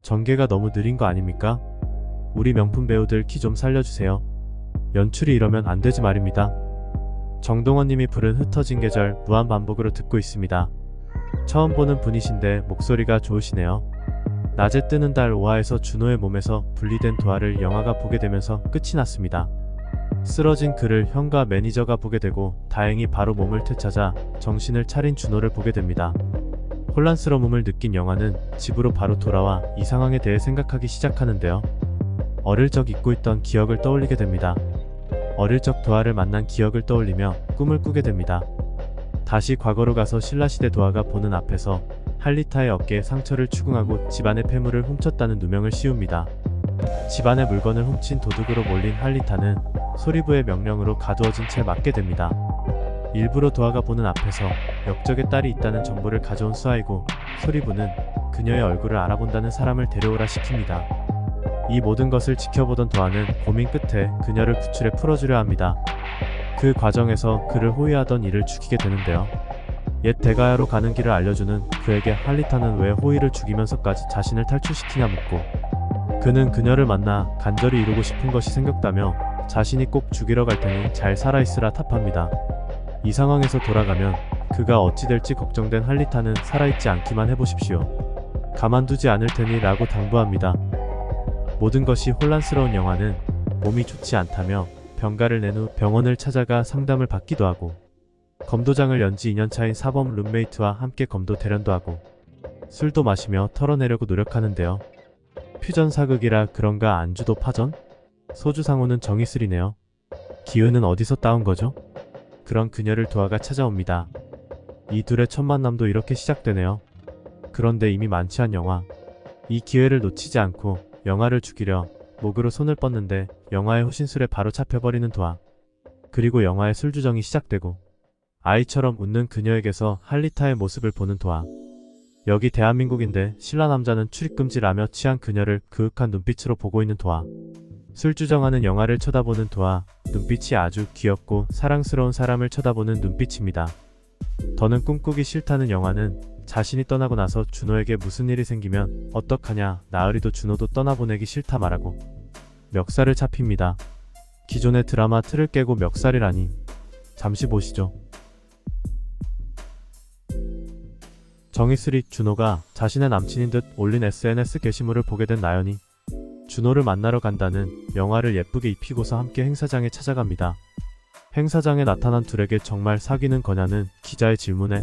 전개가 너무 느린 거 아닙니까? 우리 명품 배우들 키 좀 살려주세요. 연출이 이러면 안 되지 말입니다. 정동원님이 부른 흩어진 계절 무한반복으로 듣고 있습니다. 처음 보는 분이신데 목소리가 좋으시네요. 낮에 뜨는 달 5화에서 준호의 몸에서 분리된 도화를 영화가 보게 되면서 끝이 났습니다. 쓰러진 그를 형과 매니저가 보게 되고 다행히 바로 몸을 되찾아 정신을 차린 준호를 보게 됩니다. 혼란스러움을 느낀 영화는 집으로 바로 돌아와 이 상황에 대해 생각하기 시작하는데요. 어릴 적 잊고 있던 기억을 떠올리게 됩니다. 어릴 적 도화를 만난 기억을 떠올리며 꿈을 꾸게 됩니다. 다시 과거로 가서 신라시대 도화가 보는 앞에서 할리타의 어깨에 상처를 추궁하고 집안의 폐물을 훔쳤다는 누명을 씌웁니다. 집안의 물건을 훔친 도둑으로 몰린 할리타는 소리부의 명령으로 가두어진 채 맞게 됩니다. 일부러 도화가 보는 앞에서 역적의 딸이 있다는 정보를 가져온 수아이고 소리부는 그녀의 얼굴을 알아본다는 사람을 데려오라 시킵니다. 이 모든 것을 지켜보던 도화는 고민 끝에 그녀를 구출해 풀어주려 합니다. 그 과정에서 그를 호위하던 이를 죽이게 되는데요. 옛 대가야로 가는 길을 알려주는 그에게 할리타는 왜 호위를 죽이면서까지 자신을 탈출시키냐 묻고 그는 그녀를 만나 간절히 이루고 싶은 것이 생겼다며 자신이 꼭 죽이러 갈 테니 잘 살아있으라 탑합니다. 이 상황에서 돌아가면 그가 어찌 될지 걱정된 할리타는 살아있지 않기만 해보십시오. 가만두지 않을 테니 라고 당부합니다. 모든 것이 혼란스러운 영화는 몸이 좋지 않다며 병가를 낸 후 병원을 찾아가 상담을 받기도 하고 검도장을 연지 2년차인 사범 룸메이트와 함께 검도 대련도 하고 술도 마시며 털어내려고 노력하는데요. 퓨전 사극이라 그런가 안주도 파전? 소주 상호는 정이슬이네요. 기운은 어디서 따온 거죠? 그런 그녀를 도화가 찾아옵니다. 이 둘의 첫 만남도 이렇게 시작되네요. 그런데 이미 만취한 영화. 이 기회를 놓치지 않고 영화를 죽이려 목으로 손을 뻗는데 영화의 호신술에 바로 잡혀버리는 도화. 그리고 영화의 술주정이 시작되고 아이처럼 웃는 그녀에게서 할리타의 모습을 보는 도화. 여기 대한민국인데 신라 남자는 출입금지라며 취한 그녀를 그윽한 눈빛으로 보고 있는 도화. 술주정하는 영화를 쳐다보는 도화. 눈빛이 아주 귀엽고 사랑스러운 사람을 쳐다보는 눈빛입니다. 더는 꿈꾸기 싫다는 영화는 자신이 떠나고 나서 준호에게 무슨 일이 생기면 어떡하냐 나으리도 준호도 떠나보내기 싫다 말하고 멱살을 잡힙니다. 기존의 드라마 틀을 깨고 멱살이라니. 잠시 보시죠. 정이슬이 준호가 자신의 남친인 듯 올린 SNS 게시물을 보게 된 나연이 준호를 만나러 간다는 영화를 예쁘게 입히고서 함께 행사장에 찾아갑니다. 행사장에 나타난 둘에게 정말 사귀는 거냐는 기자의 질문에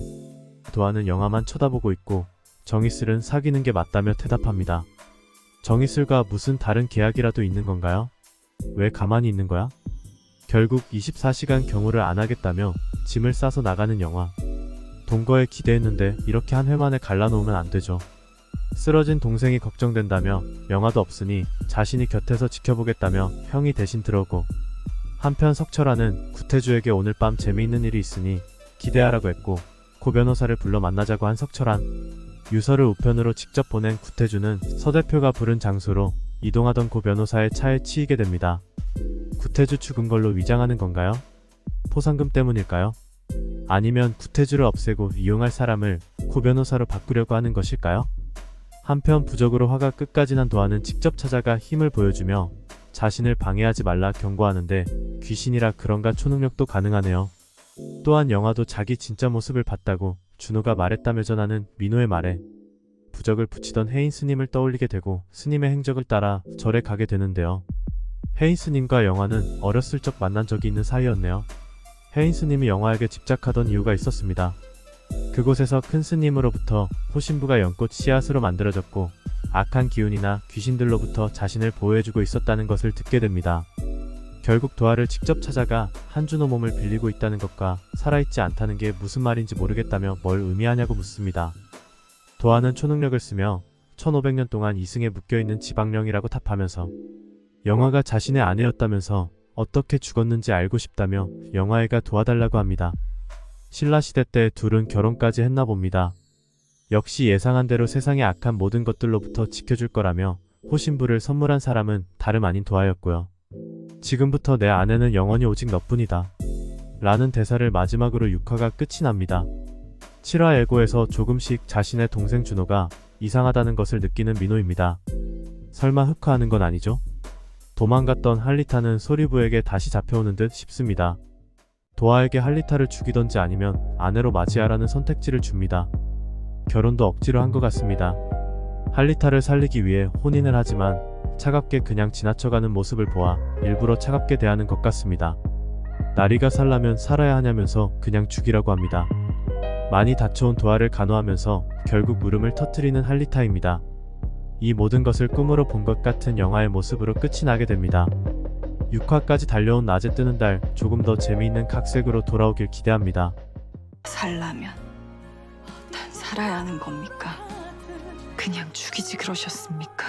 도화는 영화만 쳐다보고 있고 정이슬은 사귀는 게 맞다며 대답합니다. 정이슬과 무슨 다른 계약이라도 있는 건가요? 왜 가만히 있는 거야? 결국 24시간 경호를 안 하겠다며 짐을 싸서 나가는 영화. 동거에 기대했는데 이렇게 한 회 만에 갈라놓으면 안 되죠. 쓰러진 동생이 걱정된다며 영화도 없으니 자신이 곁에서 지켜보겠다며 형이 대신 들어오고 한편 석철아는 구태주에게 오늘 밤 재미있는 일이 있으니 기대하라고 했고 고 변호사를 불러 만나자고 한 석철안. 유서를 우편으로 직접 보낸 구태주는 서 대표가 부른 장소로 이동하던 고 변호사의 차에 치이게 됩니다. 구태주 죽은 걸로 위장하는 건가요? 포상금 때문일까요? 아니면 구태주를 없애고 이용할 사람을 고 변호사로 바꾸려고 하는 것일까요? 한편 부적으로 화가 끝까지 난 도화는 직접 찾아가 힘을 보여주며 자신을 방해하지 말라 경고하는데 귀신이라 그런가 초능력도 가능하네요. 또한 영화도 자기 진짜 모습을 봤다고 준호가 말했다며 전하는 민호의 말에 부적을 붙이던 혜인 스님을 떠올리게 되고 스님의 행적을 따라 절에 가게 되는데요. 혜인 스님과 영화는 어렸을 적 만난 적이 있는 사이였네요. 혜인 스님이 영화에게 집착하던 이유가 있었습니다. 그곳에서 큰 스님으로부터 호신부가 연꽃 씨앗으로 만들어졌고 악한 기운이나 귀신들로부터 자신을 보호해주고 있었다는 것을 듣게 됩니다. 결국 도화를 직접 찾아가 한준호 몸을 빌리고 있다는 것과 살아있지 않다는 게 무슨 말인지 모르겠다며 뭘 의미하냐고 묻습니다. 도화는 초능력을 쓰며 1500년 동안 이승에 묶여있는 지방령이라고 탑하면서 영화가 자신의 아내였다면서 어떻게 죽었는지 알고 싶다며 영화애가 도와달라고 합니다. 신라시대 때 둘은 결혼까지 했나 봅니다. 역시 예상한 대로 세상의 악한 모든 것들로부터 지켜줄 거라며 호신부를 선물한 사람은 다름 아닌 도화였고요. 지금부터 내 아내는 영원히 오직 너뿐이다 라는 대사를 마지막으로 6화가 끝이 납니다. 7화 예고에서 조금씩 자신의 동생 준호가 이상하다는 것을 느끼는 민호입니다. 설마 흑화하는 건 아니죠? 도망갔던 할리타는 소리부에게 다시 잡혀오는 듯 싶습니다. 도아에게 할리타를 죽이던지 아니면 아내로 맞이하라는 선택지를 줍니다. 결혼도 억지로 한 것 같습니다. 할리타를 살리기 위해 혼인을 하지만 차갑게 그냥 지나쳐가는 모습을 보아 일부러 차갑게 대하는 것 같습니다. 나리가 살라면 살아야 하냐면서 그냥 죽이라고 합니다. 많이 다쳐온 도아를 간호하면서 결국 울음을 터뜨리는 할리타입니다. 이 모든 것을 꿈으로 본 것 같은 영화의 모습으로 끝이 나게 됩니다. 6화까지 달려온 낮에 뜨는 달, 조금 더 재미있는 각색으로 돌아오길 기대합니다. 살라면 난 살아야 하는 겁니까? 그냥 죽이지 그러셨습니까?